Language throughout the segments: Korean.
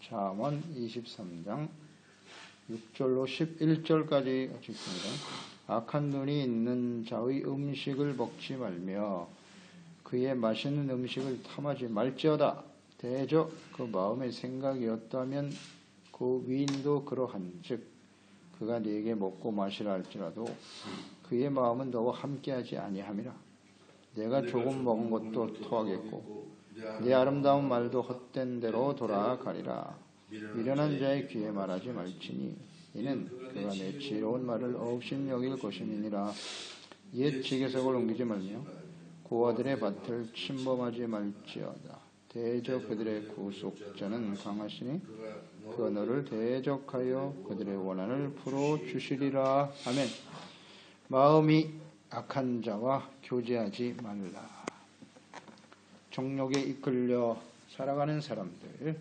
잠언 23장 6절로 11절까지 읽습니다. 악한 눈이 있는 자의 음식을 먹지 말며 그의 맛있는 음식을 탐하지 말지어다. 대저 그 마음의 생각이었다면 그 위인도 그러한즉 그가 네게 먹고 마시라 할지라도 그의 마음은 너와 함께하지 아니함이라. 내가 조금 먹은 것도 토하겠고 네 아름다운 말도 헛된 대로 돌아가리라. 미련한 자의 귀에 말하지 말지니 이는 그가 내 지혜로운 말을 없인 여길 것임이니라. 옛 지게석을 옮기지 말며 고아들의 밭을 침범하지 말지어다. 대저 그들의 구속자는 강하시니 그가 너를 대적하여 그들의 원한을 풀어주시리라. 아멘. 마음이 악한 자와 교제하지 말라. 정욕에 이끌려 살아가는 사람들,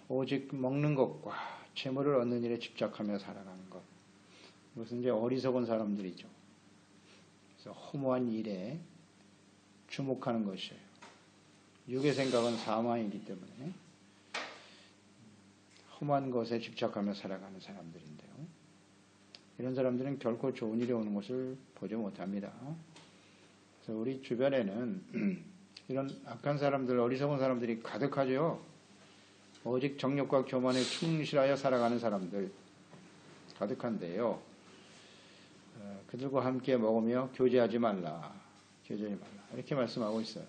오직 먹는 것과 재물을 얻는 일에 집착하며 살아가는 것, 이것은 이제 어리석은 사람들이죠. 그래서 허무한 일에 주목하는 것이에요. 육의 생각은 사망이기 때문에 험한 것에 집착하며 살아가는 사람들인데요. 이런 사람들은 결코 좋은 일이 오는 것을 보지 못합니다. 그래서 우리 주변에는 이런 악한 사람들, 어리석은 사람들이 가득하죠. 오직 정욕과 교만에 충실하여 살아가는 사람들 가득한데요. 그들과 함께 먹으며 교제하지 말라. 교제하지 말라. 이렇게 말씀하고 있어요.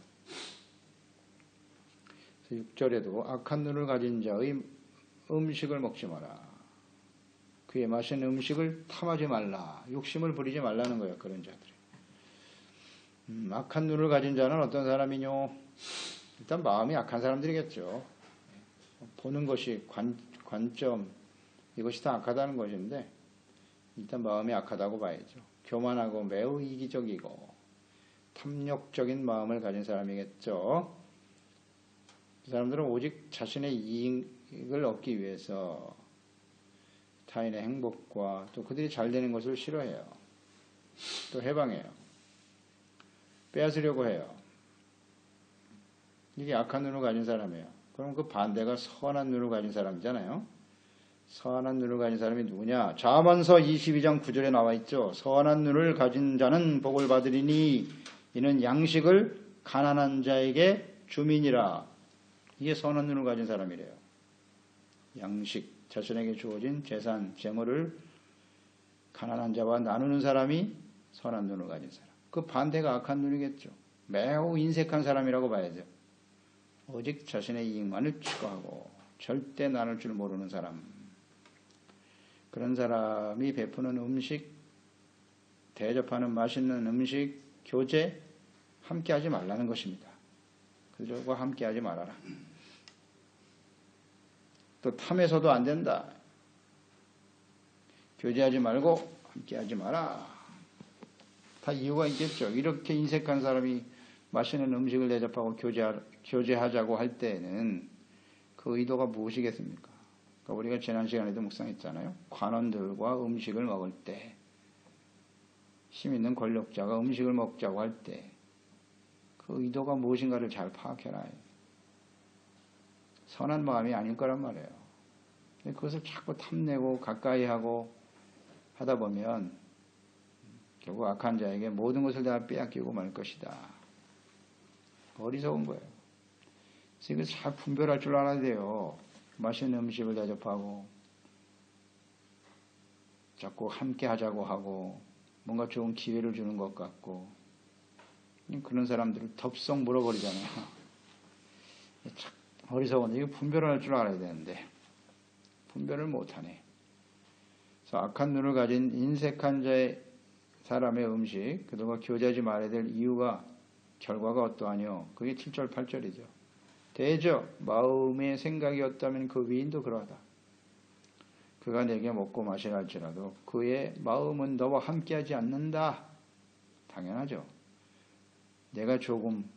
6절에도 악한 눈을 가진 자의 음식을 먹지 마라. 그의 맛있는 음식을 탐하지 말라. 욕심을 부리지 말라는 거예요. 그런 자들이. 악한 눈을 가진 자는 어떤 사람이뇨? 일단 마음이 악한 사람들이겠죠. 보는 것이 관점, 이것이 다 악하다는 것인데 일단 마음이 악하다고 봐야죠. 교만하고 매우 이기적이고 탐욕적인 마음을 가진 사람이겠죠. 그 사람들은 오직 자신의 이익을 얻기 위해서 타인의 행복과 또 그들이 잘 되는 것을 싫어해요. 또 해방해요. 빼앗으려고 해요. 이게 악한 눈을 가진 사람이에요. 그럼 그 반대가 선한 눈을 가진 사람이잖아요. 선한 눈을 가진 사람이 누구냐? 잠언서 22장 9절에 나와 있죠. 선한 눈을 가진 자는 복을 받으리니 이는 양식을 가난한 자에게 주민이라. 이게 선한 눈을 가진 사람이래요. 양식, 자신에게 주어진 재산, 재물을 가난한 자와 나누는 사람이 선한 눈을 가진 사람. 그 반대가 악한 눈이겠죠. 매우 인색한 사람이라고 봐야죠. 오직 자신의 이익만을 추구하고 절대 나눌 줄 모르는 사람. 그런 사람이 베푸는 음식, 대접하는 맛있는 음식, 교제 함께하지 말라는 것입니다. 그들과 함께하지 말아라. 또 탐해서도 안 된다. 교제하지 말고 함께하지 마라. 다 이유가 있겠죠. 이렇게 인색한 사람이 맛있는 음식을 대접하고 교제하자고 할 때에는 그 의도가 무엇이겠습니까? 그러니까 우리가 지난 시간에도 묵상했잖아요. 관원들과 음식을 먹을 때, 힘 있는 권력자가 음식을 먹자고 할 때 그 의도가 무엇인가를 잘 파악해라. 선한 마음이 아닐 거란 말이에요. 그것을 자꾸 탐내고 가까이 하고 하다 보면 결국 악한 자에게 모든 것을 다 빼앗기고 말 것이다. 어리석은 거예요. 그래서 이걸 잘 분별할 줄 알아야 돼요. 맛있는 음식을 대접하고 자꾸 함께 하자고 하고 뭔가 좋은 기회를 주는 것 같고 그런 사람들을 덥석 물어버리잖아요. 참 어리석은 이거 분별할 줄 알아야 되는데 분별을 못하네. 그래서 악한 눈을 가진 인색한 자의 사람의 음식, 그들과 교제하지 말아야 될 이유가 결과가 어떠하뇨? 그게 7절 8절이죠. 대저 마음의 생각이었다면 그 위인도 그러하다. 그가 내게 먹고 마시라 할지라도 그의 마음은 너와 함께하지 않는다. 당연하죠. 내가 조금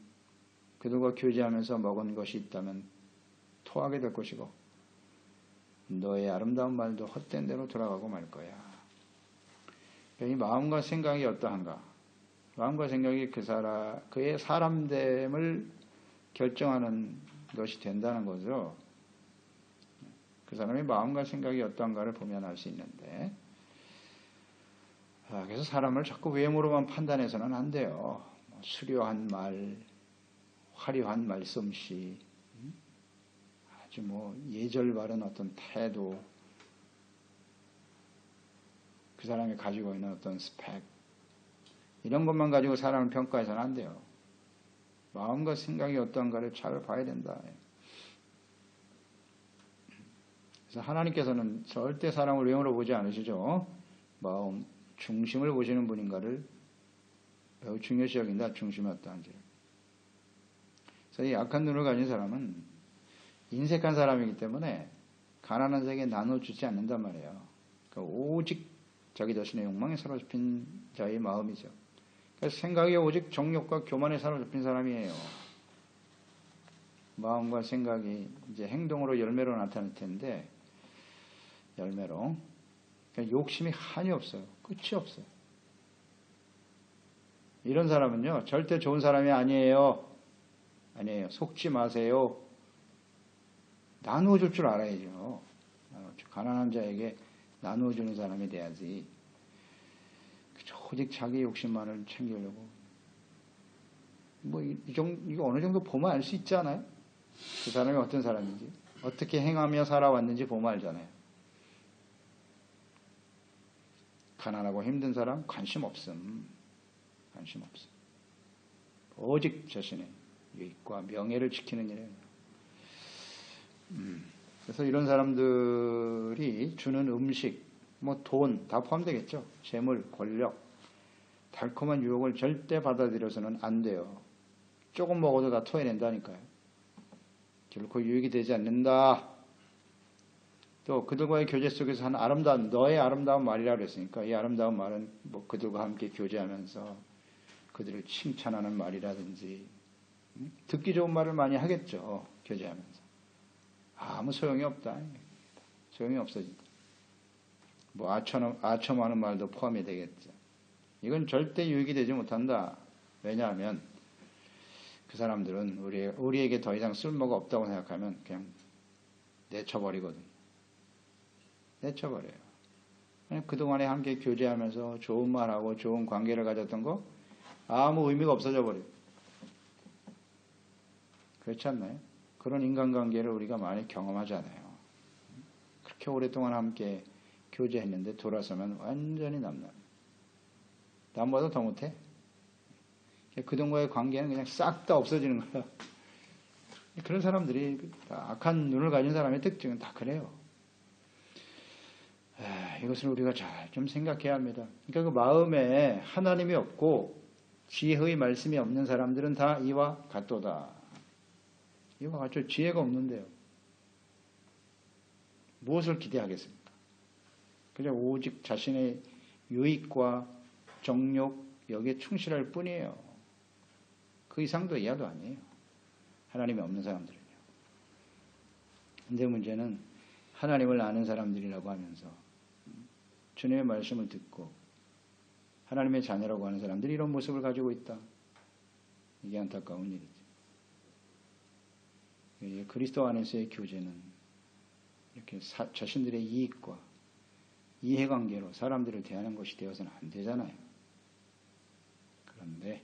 그들과 교제하면서 먹은 것이 있다면 토하게 될 것이고 너의 아름다운 말도 헛된 대로 돌아가고 말 거야. 이 마음과 생각이 어떠한가? 마음과 생각이 그의 사람됨을 결정하는 것이 된다는 거죠. 그 사람의 마음과 생각이 어떠한가를 보면 알 수 있는데, 그래서 사람을 자꾸 외모로만 판단해서는 안 돼요. 수려한 말, 화려한 말솜씨, 아주 예절 바른 어떤 태도, 그 사람이 가지고 있는 어떤 스펙, 이런 것만 가지고 사람을 평가해서는 안 돼요. 마음과 생각이 어떠한가를 잘 봐야 된다. 그래서 하나님께서는 절대 사람을 외모로 보지 않으시죠. 마음, 중심을 보시는 분인가를 매우 중요시 여긴다. 중심이 어떠한지. 그래서 이 악한 눈을 가진 사람은 인색한 사람이기 때문에 가난한 자에게 나눠주지 않는단 말이에요. 그러니까 오직 자기 자신의 욕망에 사로잡힌 자의 마음이죠. 그래서 생각이 오직 정욕과 교만에 사로잡힌 사람이에요. 마음과 생각이 이제 행동으로 열매로 나타날 텐데, 열매로. 그러니까 욕심이 한이 없어요. 끝이 없어요. 이런 사람은요, 절대 좋은 사람이 아니에요. 아니에요. 속지 마세요. 나누어줄 줄 알아야죠. 가난한 자에게 나누어주는 사람이 돼야지. 오직 자기 욕심만을 챙기려고. 이거 어느 정도 보면 알 수 있지 않아요? 그 사람이 어떤 사람인지, 어떻게 행하며 살아왔는지 보면 알잖아요. 가난하고 힘든 사람 관심 없음. 관심 없음. 오직 자신의 유익과 명예를 지키는 일에. 그래서 이런 사람들이 주는 음식, 돈 다 포함되겠죠. 재물, 권력, 달콤한 유혹을 절대 받아들여서는 안 돼요. 조금 먹어도 다 토해낸다니까요. 결코 유익이 되지 않는다. 또 그들과의 교제 속에서 한 아름다운, 너의 아름다운 말이라 그랬으니까 이 아름다운 말은 그들과 함께 교제하면서 그들을 칭찬하는 말이라든지, 듣기 좋은 말을 많이 하겠죠. 교제하면서. 아무 소용이 없다. 소용이 없어진다. 아첨하는 말도 포함이 되겠죠. 이건 절대 유익이 되지 못한다. 왜냐하면 그 사람들은 우리에게 더 이상 쓸모가 없다고 생각하면 그냥 내쳐버리거든요. 내쳐버려요. 그동안에 함께 교제하면서 좋은 말하고 좋은 관계를 가졌던 거 아무 의미가 없어져 버려요. 그렇지 않나요? 그런 인간관계를 우리가 많이 경험하잖아요. 그렇게 오랫동안 함께 교제했는데 돌아서면 완전히 남보다 더 못해. 그동안의 관계는 그냥 싹 다 없어지는 거야. 그런 사람들이, 악한 눈을 가진 사람의 특징은 다 그래요. 이것을 우리가 잘 좀 생각해야 합니다. 그러니까 그 마음에 하나님이 없고 지혜의 말씀이 없는 사람들은 다 이와 같도다. 이와 같죠. 지혜가 없는데요. 무엇을 기대하겠습니까? 그냥 오직 자신의 유익과 정욕, 여기에 충실할 뿐이에요. 그 이상도 이하도 아니에요. 하나님이 없는 사람들은요. 근데 문제는 하나님을 아는 사람들이라고 하면서 주님의 말씀을 듣고 하나님의 자녀라고 하는 사람들이 이런 모습을 가지고 있다. 이게 안타까운 일이죠. 그리스도 안에서의 교제는 이렇게 자신들의 이익과 이해관계로 사람들을 대하는 것이 되어서는 안 되잖아요. 그런데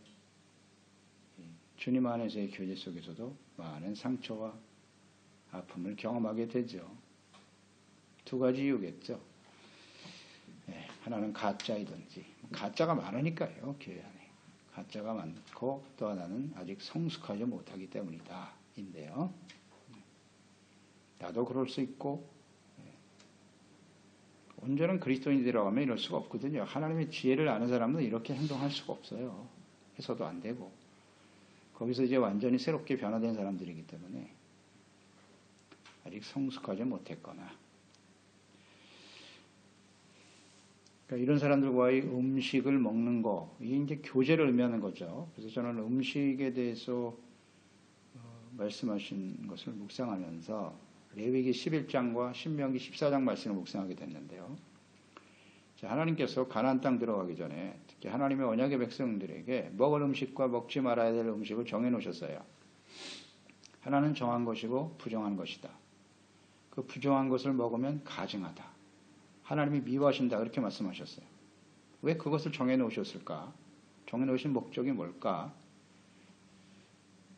주님 안에서의 교제 속에서도 많은 상처와 아픔을 경험하게 되죠. 두 가지 이유겠죠. 하나는 가짜이든지, 가짜가 많으니까요. 교회 안에 가짜가 많고, 또 하나는 아직 성숙하지 못하기 때문이다 인데요. 나도 그럴 수 있고, 온전한 그리스도인이라고 하면 이럴 수가 없거든요. 하나님의 지혜를 아는 사람은 이렇게 행동할 수가 없어요. 해서도 안 되고, 거기서 이제 완전히 새롭게 변화된 사람들이기 때문에 아직 성숙하지 못했거나, 그러니까 이런 사람들과의 음식을 먹는 거, 이게 이제 교제를 의미하는 거죠. 그래서 저는 음식에 대해서 말씀하신 것을 묵상하면서 레위기 11장과 신명기 14장 말씀을 묵상하게 됐는데요. 하나님께서 가나안 땅 들어가기 전에 특히 하나님의 언약의 백성들에게 먹을 음식과 먹지 말아야 될 음식을 정해 놓으셨어요. 하나는 정한 것이고 부정한 것이다. 그 부정한 것을 먹으면 가증하다. 하나님이 미워하신다. 그렇게 말씀하셨어요. 왜 그것을 정해놓으셨을까? 정해놓으신 목적이 뭘까?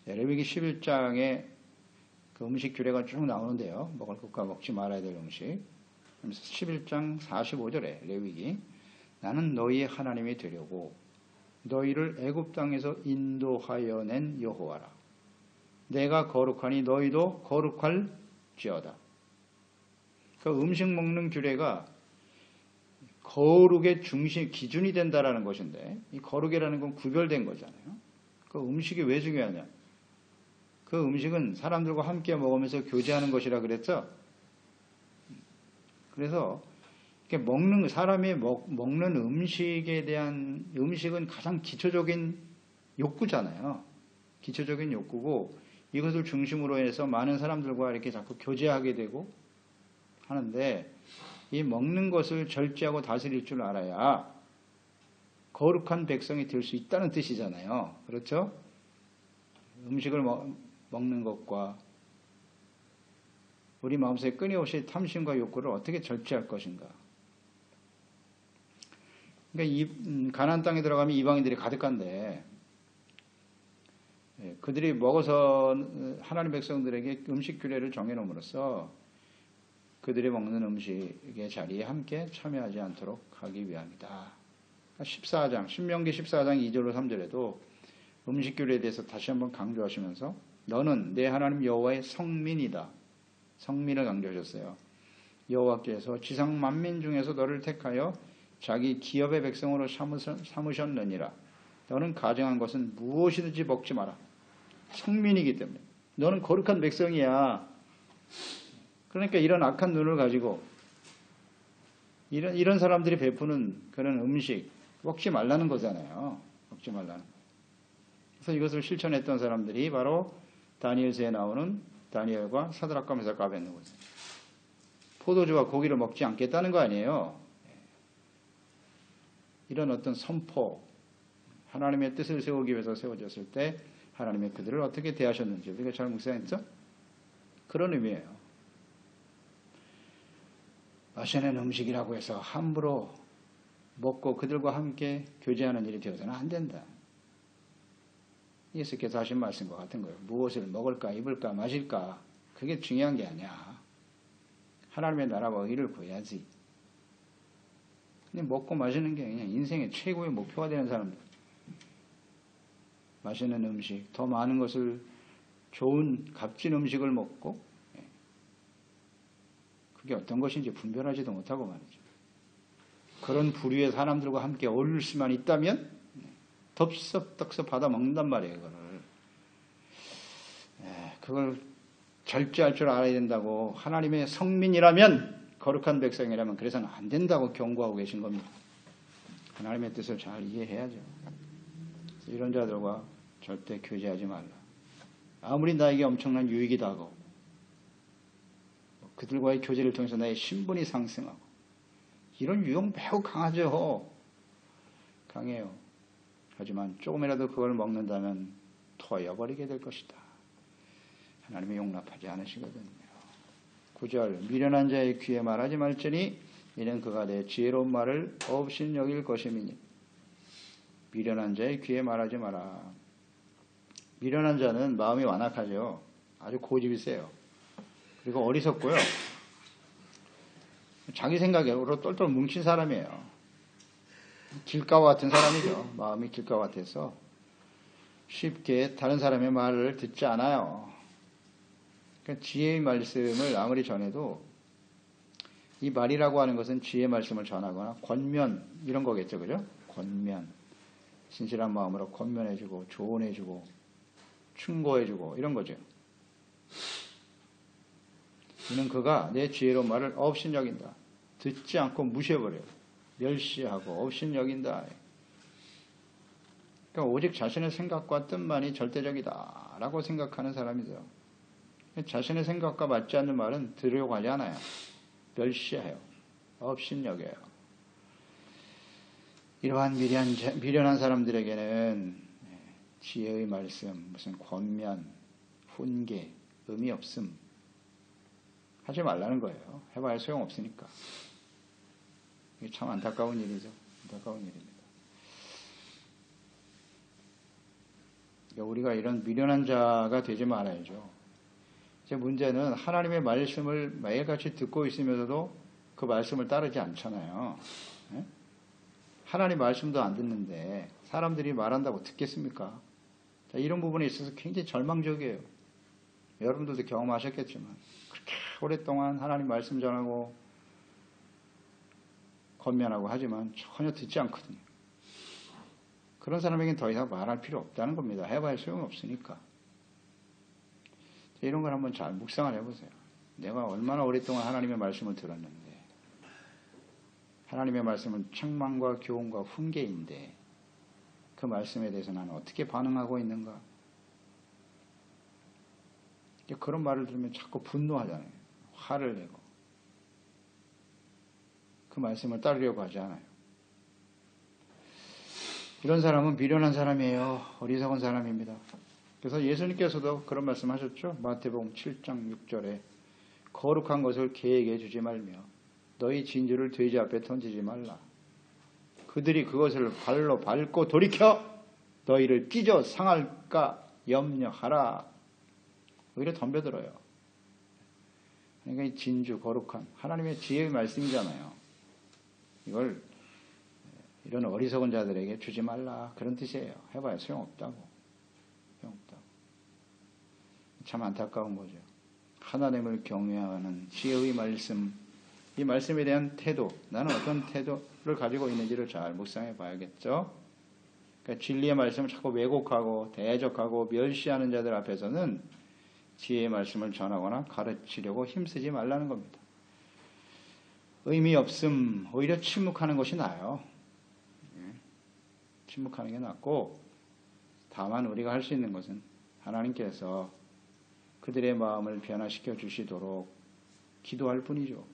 레위기 11장에 그 음식 규례가 쭉 나오는데요. 먹을 것과 먹지 말아야 될 음식. 11장 45절에 레위기 나는 너희의 하나님이 되려고 너희를 애굽 땅에서 인도하여 낸 여호와라. 내가 거룩하니 너희도 거룩할지어다. 그 음식 먹는 규례가 거룩의 중심, 기준이 된다라는 것인데 이 거룩이라는 건 구별된 거잖아요. 그 음식이 왜 중요하냐? 그 음식은 사람들과 함께 먹으면서 교제하는 것이라 그랬죠. 그래서 이렇게 먹는 사람이 먹는 음식에 대한 음식은 가장 기초적인 욕구잖아요. 기초적인 욕구고 이것을 중심으로 해서 많은 사람들과 이렇게 자꾸 교제하게 되고 하는데 이 먹는 것을 절제하고 다스릴 줄 알아야 거룩한 백성이 될 수 있다는 뜻이잖아요. 그렇죠? 음식을 먹는 것과 우리 마음속에 끊임없이 탐심과 욕구를 어떻게 절제할 것인가. 그러니까 이 가나안 땅에 들어가면 이방인들이 가득한데 그들이 먹어서 하나님 백성들에게 음식 규례를 정해놓음으로써 그들이 먹는 음식의 자리에 함께 참여하지 않도록 하기 위함이다. 14장, 신명기 14장 2절로 3절에도 음식 규례에 대해서 다시 한번 강조하시면서 너는 내 하나님 여호와의 성민이다. 성민을 강조하셨어요. 여호와께서 지상 만민 중에서 너를 택하여 자기 기업의 백성으로 삼으셨느니라. 너는 가증한 것은 무엇이든지 먹지 마라. 성민이기 때문에. 너는 거룩한 백성이야. 그러니까 이런 악한 눈을 가지고 이런 사람들이 베푸는 그런 음식 먹지 말라는 거잖아요. 먹지 말라는 거. 그래서 이것을 실천했던 사람들이 바로 다니엘서에 나오는 다니엘과 사드락과 메삭과 아벳느고죠. 포도주와 고기를 먹지 않겠다는 거 아니에요. 이런 어떤 선포, 하나님의 뜻을 세우기 위해서 세워졌을 때 하나님의 그들을 어떻게 대하셨는지 우리가 잘 묵상했죠? 그런 의미예요. 맛있는 음식이라고 해서 함부로 먹고 그들과 함께 교제하는 일이 되어서는 안 된다. 예수께서 하신 말씀과 같은 거예요. 무엇을 먹을까, 입을까, 마실까 그게 중요한 게 아니야. 하나님의 나라와 의를 구해야지. 근데 먹고 마시는 게 그냥 인생의 최고의 목표가 되는 사람들. 맛있는 음식, 더 많은 것을 좋은 값진 음식을 먹고 그게 어떤 것인지 분별하지도 못하고 말이죠. 그런 부류의 사람들과 함께 어울릴 수만 있다면 덥석덥석 받아 먹는단 말이에요. 그걸 절제할 줄 알아야 된다고. 하나님의 성민이라면, 거룩한 백성이라면 그래서는 안 된다고 경고하고 계신 겁니다. 하나님의 뜻을 잘 이해해야죠. 이런 자들과 절대 교제하지 말라. 아무리 나에게 엄청난 유익이다 하고 그들과의 교제를 통해서 나의 신분이 상승하고 이런 유형 매우 강하죠. 강해요. 하지만 조금이라도 그걸 먹는다면 토해버리게 될 것이다. 하나님이 용납하지 않으시거든요. 9절 미련한 자의 귀에 말하지 말지니 이는 그가 내 지혜로운 말을 업신여길 것임이니. 미련한 자의 귀에 말하지 마라. 미련한 자는 마음이 완악하죠. 아주 고집이 세요. 그리고 어리석고요. 자기 생각으로 똘똘 뭉친 사람이에요. 길가와 같은 사람이죠. 마음이 길가와 같아서 쉽게 다른 사람의 말을 듣지 않아요. 그러니까 지혜의 말씀을 아무리 전해도 이 말이라고 하는 것은 지혜의 말씀을 전하거나 권면 이런 거겠죠. 그죠? 권면. 진실한 마음으로 권면해주고 조언해주고 충고해주고 이런 거죠. 이는 그가 내 지혜로운 말을 업신여긴다. 듣지 않고 무시해버려요. 멸시하고 업신여긴다. 그러니까 오직 자신의 생각과 뜻만이 절대적이다 라고 생각하는 사람이죠. 자신의 생각과 맞지 않는 말은 들으려고 하지 않아요. 멸시해요. 업신여겨요. 이러한 미련한 사람들에게는 지혜의 말씀, 무슨 권면, 훈계, 의미 없음. 하지 말라는 거예요. 해봐야 소용없으니까. 이게 참 안타까운 일이죠. 안타까운 일입니다. 우리가 이런 미련한 자가 되지 말아야죠. 이제 문제는 하나님의 말씀을 매일같이 듣고 있으면서도 그 말씀을 따르지 않잖아요. 네? 하나님 말씀도 안 듣는데 사람들이 말한다고 듣겠습니까? 자, 이런 부분에 있어서 굉장히 절망적이에요. 여러분들도 경험하셨겠지만 그렇게 오랫동안 하나님 말씀 전하고 권면하고 하지만 전혀 듣지 않거든요. 그런 사람에게는 더 이상 말할 필요 없다는 겁니다. 해봐야 소용없으니까. 이런 걸 한번 잘 묵상을 해보세요. 내가 얼마나 오랫동안 하나님의 말씀을 들었는데, 하나님의 말씀은 책망과 교훈과 훈계인데 그 말씀에 대해서 나는 어떻게 반응하고 있는가? 그런 말을 들으면 자꾸 분노하잖아요. 화를 내고 그 말씀을 따르려고 하지 않아요. 이런 사람은 미련한 사람이에요. 어리석은 사람입니다. 그래서 예수님께서도 그런 말씀하셨죠. 마태복음 7장 6절에 거룩한 것을 개에게 주지 말며 너희 진주를 돼지 앞에 던지지 말라. 그들이 그것을 발로 밟고 돌이켜 너희를 찢어 상할까 염려하라. 오히려 덤벼들어요. 그러니까 이 진주 거룩한 하나님의 지혜의 말씀이잖아요. 이걸 이런 어리석은 자들에게 주지 말라. 그런 뜻이에요. 해봐야 소용없다고. 소용없다고. 참 안타까운 거죠. 하나님을 경외하는 지혜의 말씀, 이 말씀에 대한 태도, 나는 어떤 태도를 가지고 있는지를 잘 묵상해 봐야겠죠. 그러니까 진리의 말씀을 자꾸 왜곡하고 대적하고 멸시하는 자들 앞에서는 지혜의 말씀을 전하거나 가르치려고 힘쓰지 말라는 겁니다. 의미 없음, 오히려 침묵하는 것이 나아요. 침묵하는 게 낫고, 다만 우리가 할 수 있는 것은 하나님께서 그들의 마음을 변화시켜 주시도록 기도할 뿐이죠.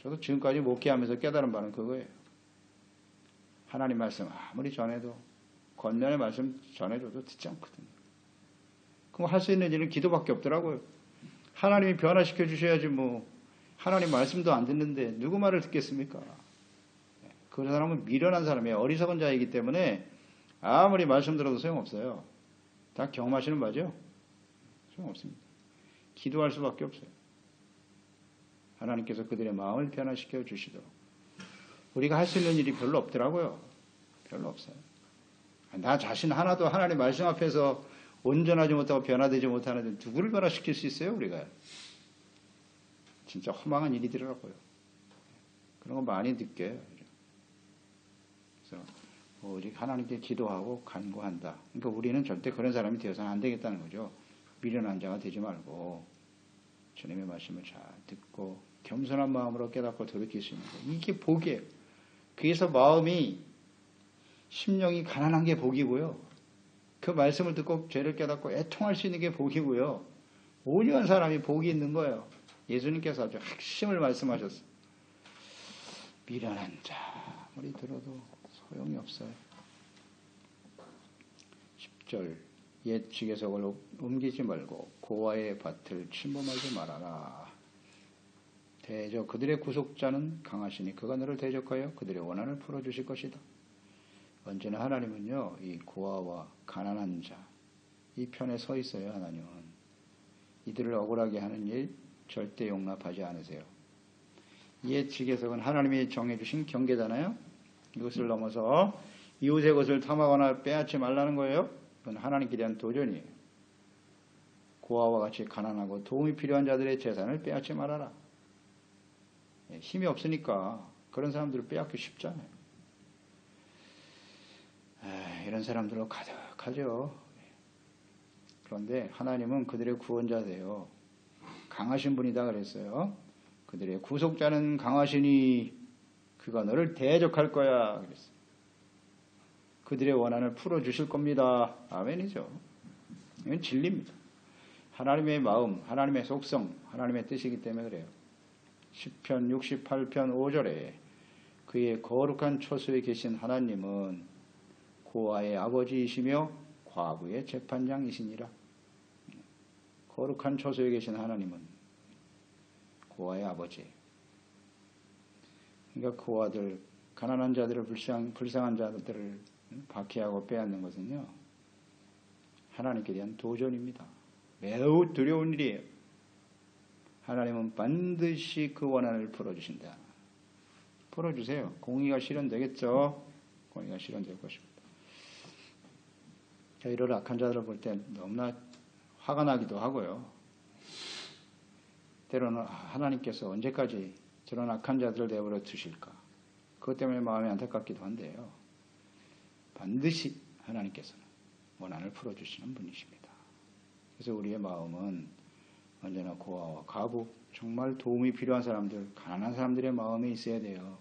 저도 지금까지 목회하면서 깨달은 바는 그거예요. 하나님 말씀 아무리 전해도, 권면의 말씀 전해줘도 듣지 않거든요. 그럼 할 수 있는 일은 기도밖에 없더라고요. 하나님이 변화시켜 주셔야지 뭐, 하나님 말씀도 안 듣는데 누구 말을 듣겠습니까? 그 사람은 미련한 사람이에요. 어리석은 자이기 때문에 아무리 말씀 들어도 소용없어요. 다 경험하시는 바죠? 소용없습니다. 기도할 수밖에 없어요. 하나님께서 그들의 마음을 변화시켜 주시도록. 우리가 할 수 있는 일이 별로 없더라고요. 별로 없어요. 나 자신 하나도 하나님 말씀 앞에서 온전하지 못하고 변화되지 못하는데 누구를 변화시킬 수 있어요, 우리가? 진짜 허망한 일이더라고요. 그런 거 많이 느껴요. 그래서 오직 하나님께 기도하고 간구한다. 그러니까 우리는 절대 그런 사람이 되어서는 안 되겠다는 거죠. 미련한 자가 되지 말고 주님의 말씀을 잘 듣고 겸손한 마음으로 깨닫고 돌이킬 수 있는 거. 이게 복이에요. 그래서 마음이 심령이 가난한 게 복이고요. 그 말씀을 듣고 죄를 깨닫고 애통할 수 있는 게 복이고요. 온유한 사람이 복이 있는 거예요. 예수님께서 아주 핵심을 말씀하셨어요. 미련한 자 아무리 들어도 소용이 없어요. 10절 옛 지계석을 옮기지 말고 고아의 밭을 침범하지 말아라. 대적 그들의 구속자는 강하시니 그가 너를 대적하여 그들의 원한을 풀어주실 것이다. 언제나 하나님은요, 이 고아와 가난한 자, 이 편에 서 있어요. 하나님은 이들을 억울하게 하는 일 절대 용납하지 않으세요. 옛 지계석은 하나님이 정해주신 경계잖아요. 이것을 넘어서 이웃의 것을 탐하거나 빼앗지 말라는 거예요. 그건 하나님께 대한 도전이에요. 고아와 같이 가난하고 도움이 필요한 자들의 재산을 빼앗지 말아라. 힘이 없으니까 그런 사람들을 빼앗기 쉽잖아요. 이런 사람들로 가득하죠. 그런데 하나님은 그들의 구원자세요. 강하신 분이다 그랬어요. 그들의 구속자는 강하시니 그가 너를 대적할 거야 그랬어요. 그들의 원한을 풀어주실 겁니다. 아멘이죠. 이건 진리입니다. 하나님의 마음, 하나님의 속성, 하나님의 뜻이기 때문에 그래요. 시편 68편 5절에 그의 거룩한 처소에 계신 하나님은 고아의 아버지이시며 과부의 재판장이시니라. 거룩한 처소에 계신 하나님은 고아의 아버지. 그러니까 고아들, 가난한 자들을 불쌍한 자들을 박해하고 빼앗는 것은요, 하나님께 대한 도전입니다. 매우 두려운 일이에요. 하나님은 반드시 그 원한을 풀어주신다. 풀어주세요. 공의가 실현되겠죠? 공의가 실현될 것입니다. 이런 악한 자들을 볼 때 너무나 화가 나기도 하고요. 때로는 하나님께서 언제까지 저런 악한 자들을 내버려 두실까? 그것 때문에 마음이 안타깝기도 한데요. 반드시 하나님께서는 원한을 풀어주시는 분이십니다. 그래서 우리의 마음은 언제나 고아와 과부, 정말 도움이 필요한 사람들, 가난한 사람들의 마음에 있어야 돼요.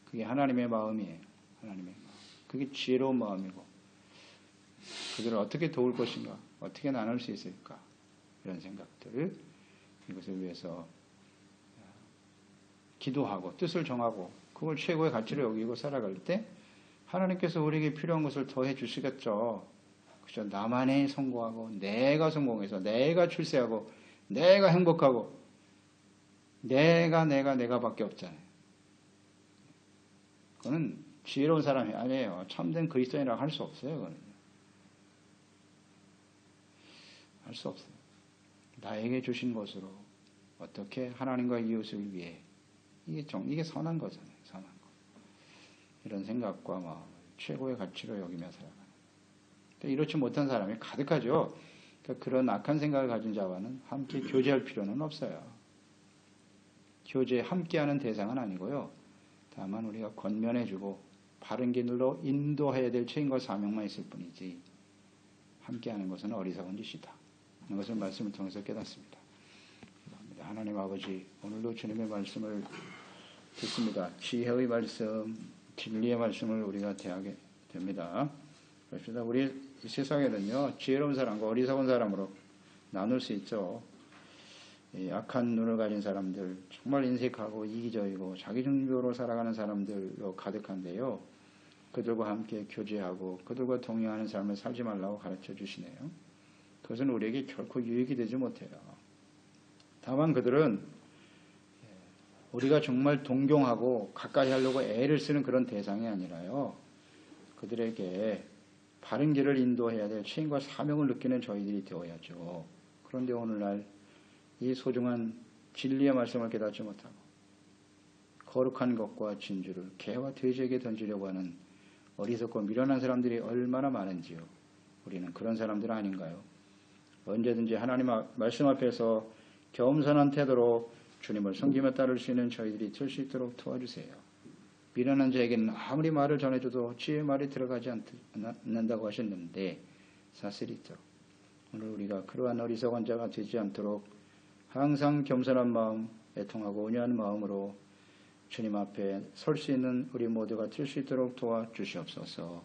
그게 하나님의 마음이에요. 하나님의 마음. 그게 지혜로운 마음이고, 그들을 어떻게 도울 것인가, 어떻게 나눌 수 있을까, 이런 생각들을 이것을 위해서 기도하고 뜻을 정하고 그걸 최고의 가치로 여기고 살아갈 때 하나님께서 우리에게 필요한 것을 더해 주시겠죠. 그죠? 나만이 성공하고 내가 성공해서 내가 출세하고 내가 행복하고 내가밖에 없잖아요. 그거는 지혜로운 사람이 아니에요. 참된 그리스도인이라고 할 수 없어요. 그거는. 할 수 없어요. 나에게 주신 것으로 어떻게 하나님과 이웃을 위해 이게 선한 거잖아요. 선한 거. 이런 생각과 마음을 최고의 가치로 여기며 살아가는. 이렇지 못한 사람이 가득하죠. 그러니까 그런 악한 생각을 가진 자와는 함께 교제할 필요는 없어요. 교제에 함께하는 대상은 아니고요. 다만 우리가 권면해주고 바른 길로 인도해야 될 책임과 사명만 있을 뿐이지 함께하는 것은 어리석은 짓이다. 이것을 말씀을 통해서 깨닫습니다. 하나님 아버지, 오늘도 주님의 말씀을 듣습니다. 지혜의 말씀, 진리의 말씀을 우리가 대하게 됩니다. 그렇습니다. 우리 이 세상에는요, 지혜로운 사람과 어리석은 사람으로 나눌 수 있죠. 이 악한 눈을 가진 사람들, 정말 인색하고 이기적이고 자기중심적으로 살아가는 사람들로 가득한데요. 그들과 함께 교제하고 그들과 동행하는 삶을 살지 말라고 가르쳐 주시네요. 그것은 우리에게 결코 유익이 되지 못해요. 다만 그들은 우리가 정말 동경하고 가까이 하려고 애를 쓰는 그런 대상이 아니라요. 그들에게 바른 길을 인도해야 될 책임과 사명을 느끼는 저희들이 되어야죠. 그런데 오늘날 이 소중한 진리의 말씀을 깨닫지 못하고 거룩한 것과 진주를 개와 돼지에게 던지려고 하는 어리석고 미련한 사람들이 얼마나 많은지요. 우리는 그런 사람들 아닌가요? 언제든지 하나님 말씀 앞에서 겸손한 태도로 주님을 섬기며 따를 수 있는 저희들이 될 수 있도록 도와주세요. 미련한 자에게는 아무리 말을 전해줘도 지혜의 말이 들어가지 않는다고 하셨는데 사실이 있도록 오늘 우리가 그러한 어리석은 자가 되지 않도록 항상 겸손한 마음, 애통하고 온유한 마음으로 주님 앞에 설 수 있는 우리 모두가 될 수 있도록 도와주시옵소서.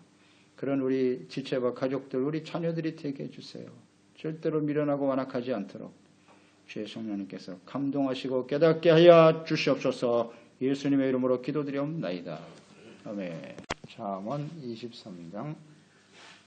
그런 우리 지체와 가족들, 우리 자녀들이 되게 해주세요. 절대로 미련하고 완악하지 않도록 주의 성령님께서 감동하시고 깨닫게 하여 주시옵소서. 예수님의 이름으로 기도드리옵나이다. 아멘. 잠언 23장